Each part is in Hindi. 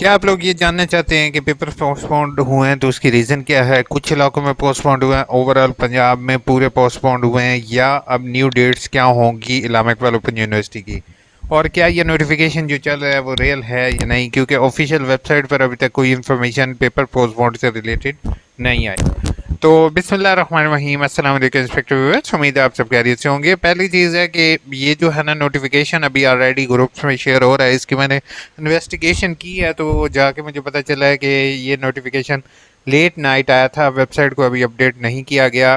क्या आप लोग ये जानना चाहते हैं कि पेपर पोस्टपोन्ड हुए हैं तो उसकी रीज़न क्या है? कुछ इलाकों में पोस्टपोन्ड हुए हैं, ओवरऑल पंजाब में पूरे पोस्टपोन्ड हुए हैं, या अब न्यू डेट्स क्या होंगी इलामा इकबाल ओपन यूनिवर्सिटी की? और क्या ये नोटिफिकेशन जो चल रहा है वो रियल है या नहीं, क्योंकि ऑफिशियल वेबसाइट पर अभी तक कोई इन्फॉर्मेशन पेपर पोस्टपोन्ड से रिलेटेड नहीं आई। तो बिस्मिल्लाहिर्रहमानिर्रहीम, अस्सलाम वालेकुम इंस्पेक्टर व्यूअर्स, उम्मीद है आप सब खैरियत से होंगे। पहली चीज़ है कि ये जो है ना नोटिफिकेशन अभी ऑलरेडी ग्रुप्स में शेयर हो रहा है, इसकी मैंने इन्वेस्टिगेशन की है तो जाके मुझे पता चला है कि ये नोटिफिकेशन लेट नाइट आया था, वेबसाइट को अभी अपडेट नहीं किया गया।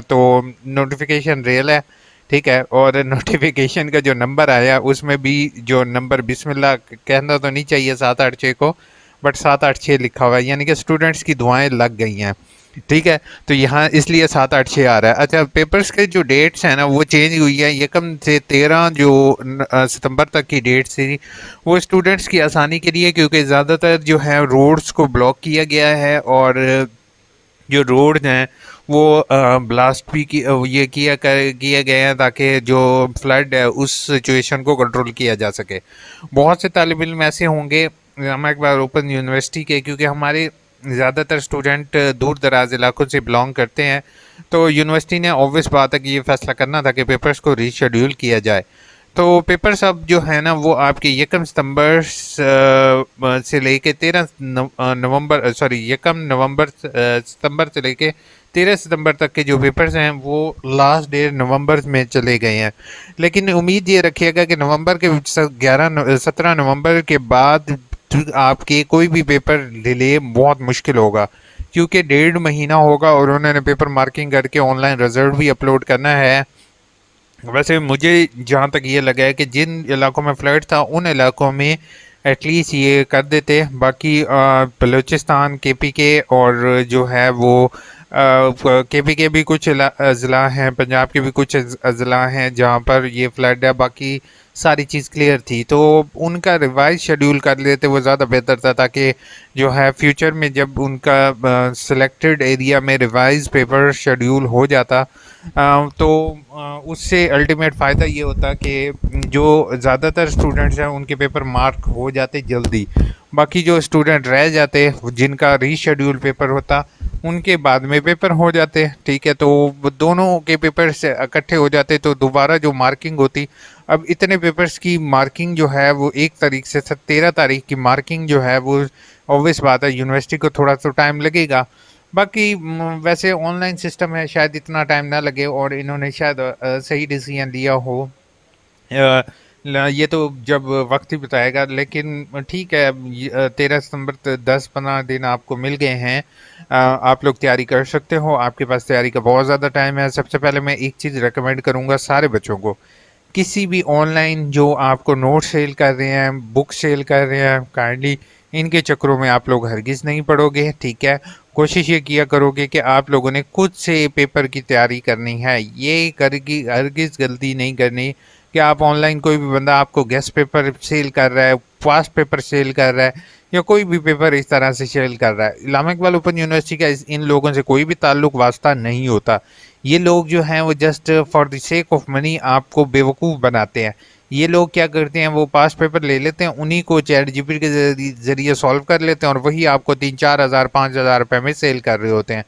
तो नोटिफिकेशन रियल है, ठीक है। और नोटिफिकेशन का जो नंबर आया उसमें भी जो नंबर बिस्मिल्लाह कहना तो नहीं चाहिए 786 को, बट 786 लिखा हुआ है, यानी कि स्टूडेंट्स की दुआएं लग गई हैं, ठीक है। तो यहाँ इसलिए 786 आ रहा है। अच्छा, पेपर्स के जो डेट्स हैं ना वो चेंज हुई है। यकम से 13 जो सितंबर तक की डेट थी वो स्टूडेंट्स की आसानी के लिए, क्योंकि ज़्यादातर जो है रोड्स को ब्लॉक किया गया है, और जो रोड हैं वो ब्लास्ट भी ये किया गए हैं ताकि जो फ्लड है उस सिचुएशन को कंट्रोल किया जा सके। बहुत से तालिब इल्म ऐसे होंगे हम एक बार ओपन यूनिवर्सिटी के, क्योंकि हमारे ज़्यादातर स्टूडेंट दूर दराज इलाकों से बिलोंग करते हैं, तो यूनिवर्सिटी ने ऑब्वियस बात है कि ये फैसला करना था कि पेपर्स को रीशेड्यूल किया जाए। तो पेपर्स अब जो है ना वो आपके यकम सितंबर से लेके 13 नवंबर, सॉरी यकम नवंबर सितंबर से लेके 13 सितंबर तक के जो पेपर्स हैं वो लास्ट डे नवंबर में चले गए हैं। लेकिन उम्मीद ये रखिएगा कि नवंबर के 17 नवंबर के बाद आपके कोई भी पेपर डिले बहुत मुश्किल होगा, क्योंकि 1.5 महीना होगा और उन्होंने पेपर मार्किंग करके ऑनलाइन रिजल्ट भी अपलोड करना है। वैसे मुझे जहाँ तक ये लगा है कि जिन इलाकों में फ्लड था उन इलाकों में एटलीस्ट ये कर देते। बाकी बलूचिस्तान, केपीके और जो है वो केपीके भी कुछ ज़िला हैं, पंजाब के भी कुछ ज़िला हैं जहाँ पर ये फ्लड है। बाकी सारी चीज़ क्लियर थी, तो उनका रिवाइज शेड्यूल कर लेते वो ज़्यादा बेहतर था, ताकि जो है फ्यूचर में जब उनका सिलेक्टेड एरिया में रिवाइज पेपर शेड्यूल हो जाता तो उससे अल्टीमेट फ़ायदा ये होता कि जो ज़्यादातर स्टूडेंट्स हैं उनके पेपर मार्क हो जाते जल्दी। बाकी जो स्टूडेंट रह जाते जिनका रीशेड्यूल पेपर होता उनके बाद में पेपर हो जाते, ठीक है। तो दोनों के पेपर से इकट्ठे हो जाते तो दोबारा जो मार्किंग होती, अब इतने पेपर्स की मार्किंग जो है वो 1 तारीख से 13 तारीख की मार्किंग जो है वो ऑब्वियस बात है यूनिवर्सिटी को थोड़ा तो टाइम लगेगा। बाकी वैसे ऑनलाइन सिस्टम है, शायद इतना टाइम ना लगे और इन्होंने शायद सही डिसीजन लिया हो। ये तो जब वक्त ही बताएगा, लेकिन ठीक है। 13 सितंबर तक 10-15 दिन आपको मिल गए हैं, आप लोग तैयारी कर सकते हो, आपके पास तैयारी का बहुत ज़्यादा टाइम है। सबसे पहले मैं एक चीज़ रेकमेंड करूँगा सारे बच्चों को, किसी भी ऑनलाइन जो आपको नोट सेल कर रहे हैं, बुक सेल कर रहे हैं, काइंडली इनके चक्करों में आप लोग हरगिज़ नहीं पड़ोगे, ठीक है। कोशिश ये किया करोगे कि आप लोगों ने खुद से पेपर की तैयारी करनी है। ये करगी हरगिज़ गलती नहीं करनी कि आप ऑनलाइन कोई भी बंदा आपको गेस्ट पेपर सेल कर रहा है, पास्ट पेपर सेल कर रहा है, या कोई भी पेपर इस तरह से सेल कर रहा है। इस्लामिक इकबाल ओपन यूनिवर्सिटी का इन लोगों से कोई भी ताल्लुक वास्ता नहीं होता। ये लोग जो हैं वो just for the sake of money आपको बेवकूफ़ बनाते हैं। ये लोग क्या करते हैं, वो पास्ट पेपर ले लेते हैं, उन्हीं को चैट जीपीटी के ज़रिए सॉल्व कर लेते हैं और वही आपको 3-4 हज़ार 5 हज़ार रुपये में सेल कर रहे होते हैं।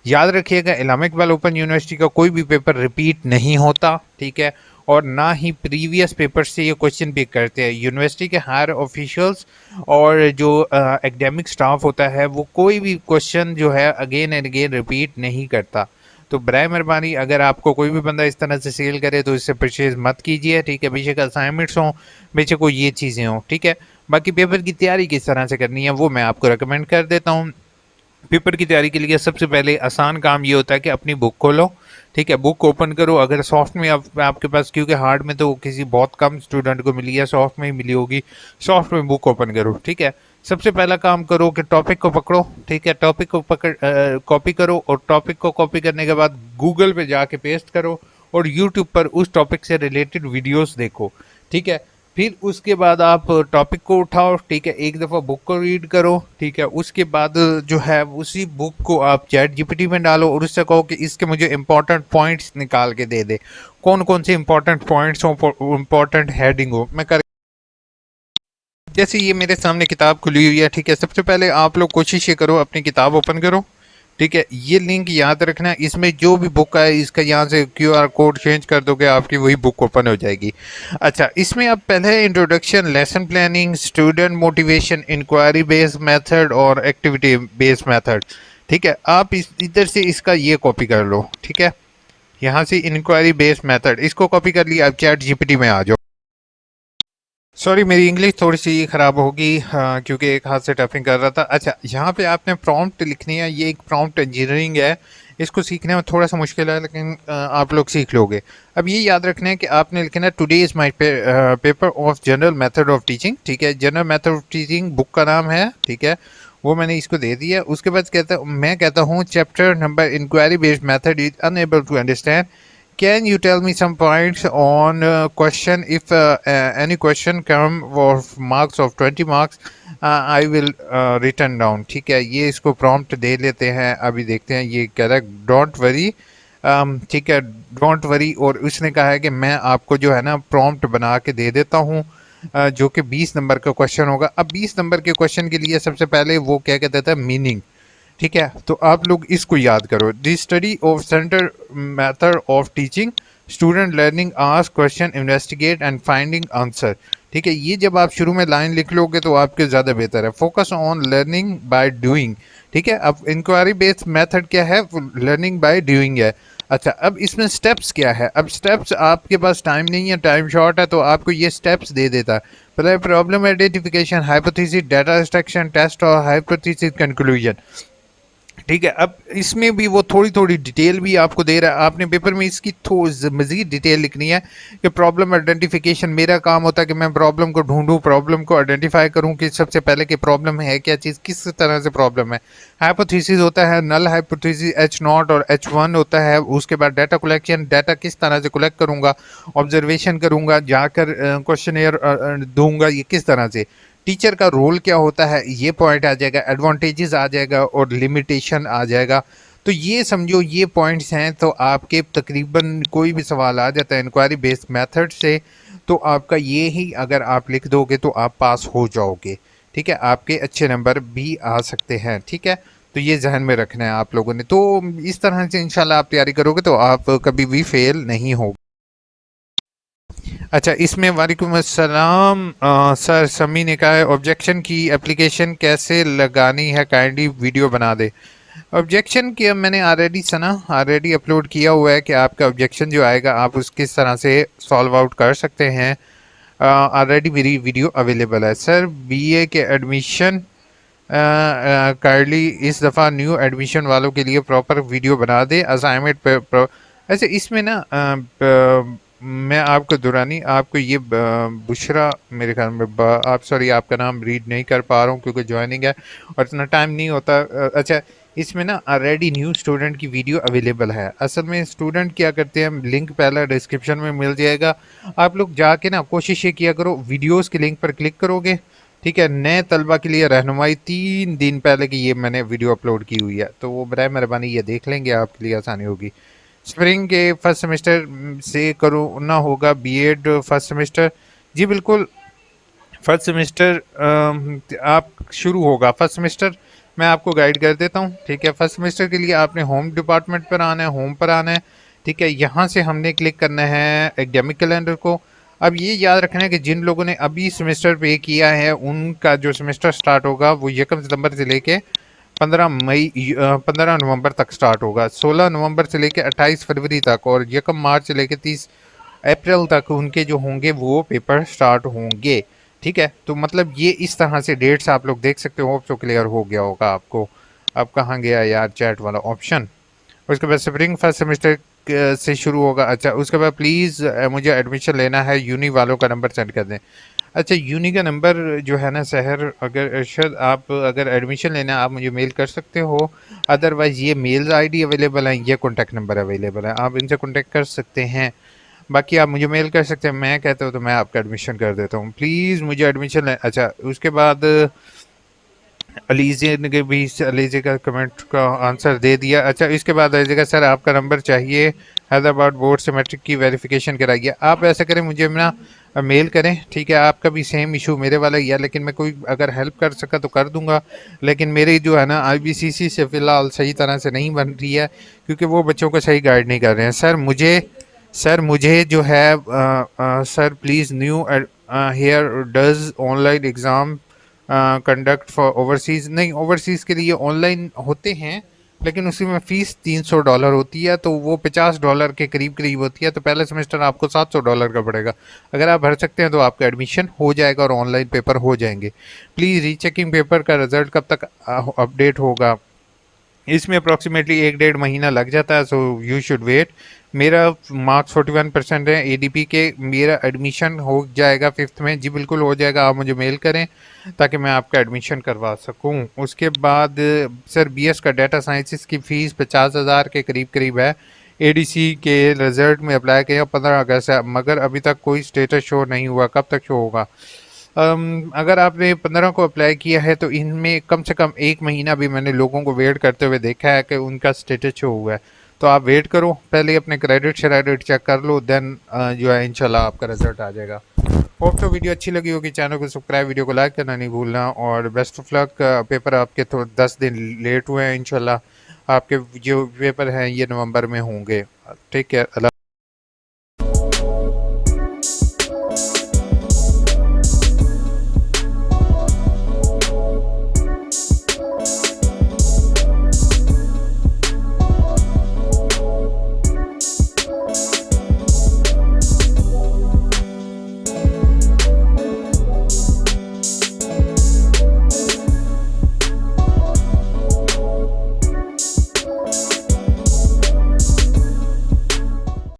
याद रखिएगा, इस्लामिक इकबाल ओपन यूनिवर्सिटी का कोई भी पेपर रिपीट नहीं होता, ठीक है। और ना ही प्रीवियस पेपर से ये क्वेश्चन पिक करते हैं। यूनिवर्सिटी के हायर ऑफिशियल्स और जो एकेडमिक स्टाफ होता है वो कोई भी क्वेश्चन जो है अगेन एंड अगेन रिपीट नहीं करता। तो बराए मेहरबानी अगर आपको कोई भी बंदा इस तरह से सेल करे तो इससे परचेज मत कीजिए, ठीक है। बेशक असाइनमेंट्स हों, बेशक कोई ये चीज़ें हों, ठीक है। बाकी पेपर की तैयारी किस तरह से करनी है वो मैं आपको रिकमेंड कर देता हूँ। पेपर की तैयारी के लिए सबसे पहले आसान काम ये होता है कि अपनी बुक खोलो, ठीक है। बुक ओपन करो, अगर सॉफ्ट में आपके पास, क्योंकि हार्ड में तो किसी बहुत कम स्टूडेंट को मिली है, सॉफ्ट में ही मिली होगी, सॉफ्ट में बुक ओपन करो, ठीक है। सबसे पहला काम करो कि टॉपिक को पकड़ो, ठीक है। टॉपिक को कॉपी करो और टॉपिक को कॉपी करने के बाद गूगल पे जाके पेस्ट करो और यूट्यूब पर उस टॉपिक से रिलेटेड वीडियोस देखो, ठीक है। फिर उसके बाद आप टॉपिक को उठाओ, ठीक है। एक दफ़ा बुक को रीड करो, ठीक है। उसके बाद जो है उसी बुक को आप चैट जीपीटी में डालो और उससे कहो कि इसके मुझे इंपॉर्टेंट पॉइंट्स निकाल के दे दे, कौन कौन से इंपॉर्टेंट पॉइंट्स हो, इंपॉर्टेंट हेडिंग हो। मैं कर जैसे ये मेरे सामने किताब खुली हुई है, ठीक है। सबसे पहले आप लोग कोशिश ये करो, अपनी किताब ओपन करो, ठीक है। ये लिंक याद रखना, इसमें जो भी बुक है इसका यहाँ से क्यूआर कोड चेंज कर दोगे, आपकी वही बुक ओपन हो जाएगी। अच्छा, इसमें अब पहले introduction, lesson planning, student motivation, inquiry based method और एक्टिविटी बेस्ड मेथड, ठीक है। आप इस इधर से इसका ये कॉपी कर लो, ठीक है। यहाँ से इंक्वायरी बेस्ड मेथड इसको कॉपी कर लिया, अब चैट जीपीटी में आ जाओ। सॉरी, मेरी इंग्लिश थोड़ी सी ख़राब होगी, क्योंकि एक हाथ से टाइपिंग कर रहा था। अच्छा, यहाँ पे आपने प्रॉम्प्ट लिखनी है, ये एक प्रॉम्प्ट इंजीनियरिंग है, इसको सीखने में थोड़ा सा मुश्किल है, लेकिन आप लोग सीख लोगे। अब ये याद रखना है कि आपने लिखना है today is my paper of general method of teaching, ठीक है। General method of teaching book का नाम है, ठीक है, वो मैंने इसको दे दिया। उसके बाद मैं कहता हूँ chapter number inquiry based method is unable to understand, can you tell me some points on question if any question come of marks of 20 marks, I will written down, ठीक है। ये इसको prompt दे लेते हैं, अभी देखते हैं ये कह रहा है डोंट वरी, ठीक है, डोंट वरी। और उसने कहा है कि मैं आपको जो है ना prompt बना के दे देता हूँ, जो कि 20 नंबर का क्वेश्चन होगा। अब 20 नंबर के क्वेश्चन के लिए सबसे पहले वो क्या कहता था, मीनिंग, ठीक है। तो आप लोग इसको याद करो, the study of centre method of teaching, student learning, ask question, investigate and finding answer, ठीक है। ये जब आप शुरू में लाइन लिख लोगे तो आपके ज़्यादा बेहतर है। Focus on learning by doing, ठीक है। अब इंक्वायरी बेस्ड मेथड क्या है, लर्निंग बाय डूइंग है। अच्छा, अब इसमें स्टेप्स क्या है, अब स्टेप्स आपके पास टाइम नहीं है, टाइम शॉर्ट है, तो आपको ये स्टेप्स दे देता है। पहले problem identification, hypothesis, data extraction, test और हाइपोथेसिस कंक्लूजन, ठीक है। अब इसमें भी वो थोड़ी थोड़ी डिटेल भी आपको दे रहा है, आपने पेपर में इसकी मज़ीद डिटेल लिखनी है कि प्रॉब्लम आइडेंटिफिकेशन, मेरा काम होता है कि मैं प्रॉब्लम को ढूंढूं, प्रॉब्लम को आइडेंटिफाई करूं कि सबसे पहले कि प्रॉब्लम है क्या चीज़, किस तरह से प्रॉब्लम है। हाइपोथेसिस होता है नल हाइपोथेसिस, H0 और H1 होता है। उसके बाद डाटा कलेक्शन, डाटा किस तरह से कलेक्ट करूँगा, ऑब्जर्वेशन करूँगा, जाकर क्वेश्चनेयर दूंगा, ये किस तरह से। टीचर का रोल क्या होता है, ये पॉइंट आ जाएगा, एडवांटेजेस आ जाएगा और लिमिटेशन आ जाएगा। तो ये समझो ये पॉइंट्स हैं, तो आपके तकरीबन कोई भी सवाल आ जाता है इंक्वायरी बेस्ड मेथड से, तो आपका ये ही अगर आप लिख दोगे तो आप पास हो जाओगे, ठीक है। आपके अच्छे नंबर भी आ सकते हैं, ठीक है। तो ये जहन में रखना है आप लोगों ने। तो इस तरह से इंशाल्लाह आप तैयारी करोगे तो आप कभी भी फेल नहीं होगे। अच्छा, इसमें वालेकुम अस्सलाम, सर समी ने कहा है ऑब्जेक्शन की एप्लीकेशन कैसे लगानी है, काइंडली वीडियो बना दे। ऑब्जेक्शन की मैंने ऑलरेडी अपलोड किया हुआ है कि आपका ऑब्जेक्शन जो आएगा आप उस किस तरह से सॉल्व आउट कर सकते हैं। ऑलरेडी मेरी वीडियो अवेलेबल है। सर बीए के एडमिशन काइंडली इस दफ़ा न्यू एडमिशन वालों के लिए प्रॉपर वीडियो बना दे असाइनमेंट। ऐसे इसमें ना मैं आपको दुरानी आपको ये बुशरा मेरे ख्याल में आप सॉरी आपका नाम रीड नहीं कर पा रहा हूँ क्योंकि ज्वाइनिंग है और इतना टाइम नहीं होता। अच्छा, इसमें ना ऑलरेडी न्यू स्टूडेंट की वीडियो अवेलेबल है। असल में स्टूडेंट क्या करते हैं, लिंक पहला डिस्क्रिप्शन में मिल जाएगा, आप लोग जाके ना कोशिश ये किया करो वीडियोज़ के लिंक पर क्लिक करोगे, ठीक है। नए तलबा के लिए रहनुमाई 3 दिन पहले की ये मैंने वीडियो अपलोड की हुई है, तो वो बराए मेहरबानी ये देख लेंगे, आपके लिए आसानी होगी। स्प्रिंग के फर्स्ट सेमेस्टर से करो ना होगा बीएड फर्स्ट सेमेस्टर, जी बिल्कुल। फर्स्ट सेमेस्टर आप शुरू होगा फर्स्ट सेमेस्टर, मैं आपको गाइड कर देता हूँ, ठीक है। फर्स्ट सेमेस्टर के लिए आपने होम डिपार्टमेंट पर आना है, होम पर आना है, ठीक है। यहाँ से हमने क्लिक करना है एकेडमिक कैलेंडर को। अब ये याद रखना है कि जिन लोगों ने अभी सेमेस्टर पे किया है उनका जो सेमेस्टर स्टार्ट होगा वो 1 सितंबर से लेके 15 नवंबर तक स्टार्ट होगा। 16 नवंबर से लेकर 28 फरवरी तक और 1 मार्च से लेकर 30 अप्रैल तक उनके जो होंगे वो पेपर स्टार्ट होंगे, ठीक है। तो मतलब ये इस तरह से डेट्स आप लोग देख सकते हो। तो क्लियर हो गया होगा आपको। अब कहाँ गया यार चैट वाला ऑप्शन। उसके बाद स्प्रिंग फर्स्ट सेमेस्टर से शुरू होगा। अच्छा, उसके बाद प्लीज़ मुझे एडमिशन लेना है, यूनी वालों का नंबर सेंड कर दें। अच्छा, यूनी का नंबर जो है ना सहर, अगर अरशद आप अगर एडमिशन लेना है आप मुझे मेल कर सकते हो, अदरवाइज़ ये मेल्स आईडी अवेलेबल है, ये कॉन्टैक्ट नंबर अवेलेबल है, आप इनसे कॉन्टैक्ट कर सकते हैं। बाकी आप मुझे मेल कर सकते हैं, मैं कहता हूँ तो मैं आपका एडमिशन कर देता हूँ, प्लीज़ मुझे एडमिशन ले। अच्छा, उसके बाद अलीजे ने भी अलीजे का कमेंट का आंसर दे दिया। अच्छा, इसके बाद अलीजे का सर आपका नंबर चाहिए, हैदराबाद बोर्ड से मैट्रिक की वेरिफिकेशन कराइए। आप ऐसा करें, मुझे ना मेल करें, ठीक है। आपका भी सेम इशू मेरे वाला ही है, लेकिन मैं कोई अगर हेल्प कर सका तो कर दूंगा। लेकिन मेरी जो है ना आईबीसीसी से फ़िलहाल सही तरह से नहीं बन रही है, क्योंकि वो बच्चों को सही गाइड नहीं कर रहे हैं। सर मुझे जो है sir please new here does online exam conduct for overseas. नहीं, ओवरसीज़ के लिए ऑनलाइन होते हैं, लेकिन उसी में फ़ीस $300 होती है, तो वो $50 के करीब करीब होती है। तो पहला सेमेस्टर आपको $700 का पड़ेगा। अगर आप भर सकते हैं तो आपका एडमिशन हो जाएगा और ऑनलाइन पेपर हो जाएंगे। प्लीज़ रीचेकिंग पेपर का रिज़ल्ट कब तक अपडेट होगा? इसमें अप्रॉक्सीमेटली 1 डेढ़ महीना लग जाता है, सो यू शुड वेट। मेरा मार्क्स 41% है एडीपी के। मेरा एडमिशन हो जाएगा 5th में। जी बिल्कुल हो जाएगा, आप मुझे मेल करें ताकि मैं आपका एडमिशन करवा सकूं। उसके बाद सर बीएस का डाटा साइंसिस की फ़ीस 50,000 के करीब करीब है। एडीसी के रिज़ल्ट में अप्लाई किया 15 अगस्त है, मगर अभी तक कोई स्टेटस शो नहीं हुआ। कब तक शो होगा? अगर आपने 15 को अप्लाई किया है तो इनमें कम से कम 1 महीना भी मैंने लोगों को वेट करते हुए देखा है कि उनका स्टेटस शो हुआ है। तो आप वेट करो, पहले अपने क्रेडिट श्रेडिट चेक कर लो, देन जो है इंशाल्लाह आपका रिजल्ट आ जाएगा। होप तो वीडियो अच्छी लगी होगी। चैनल को सब्सक्राइब, वीडियो को लाइक करना नहीं भूलना, और बेस्ट ऑफ लक। पेपर आपके तो 10 दिन लेट हुए हैं, इंशाल्लाह आपके जो पेपर हैं ये नवंबर में होंगे। Take care.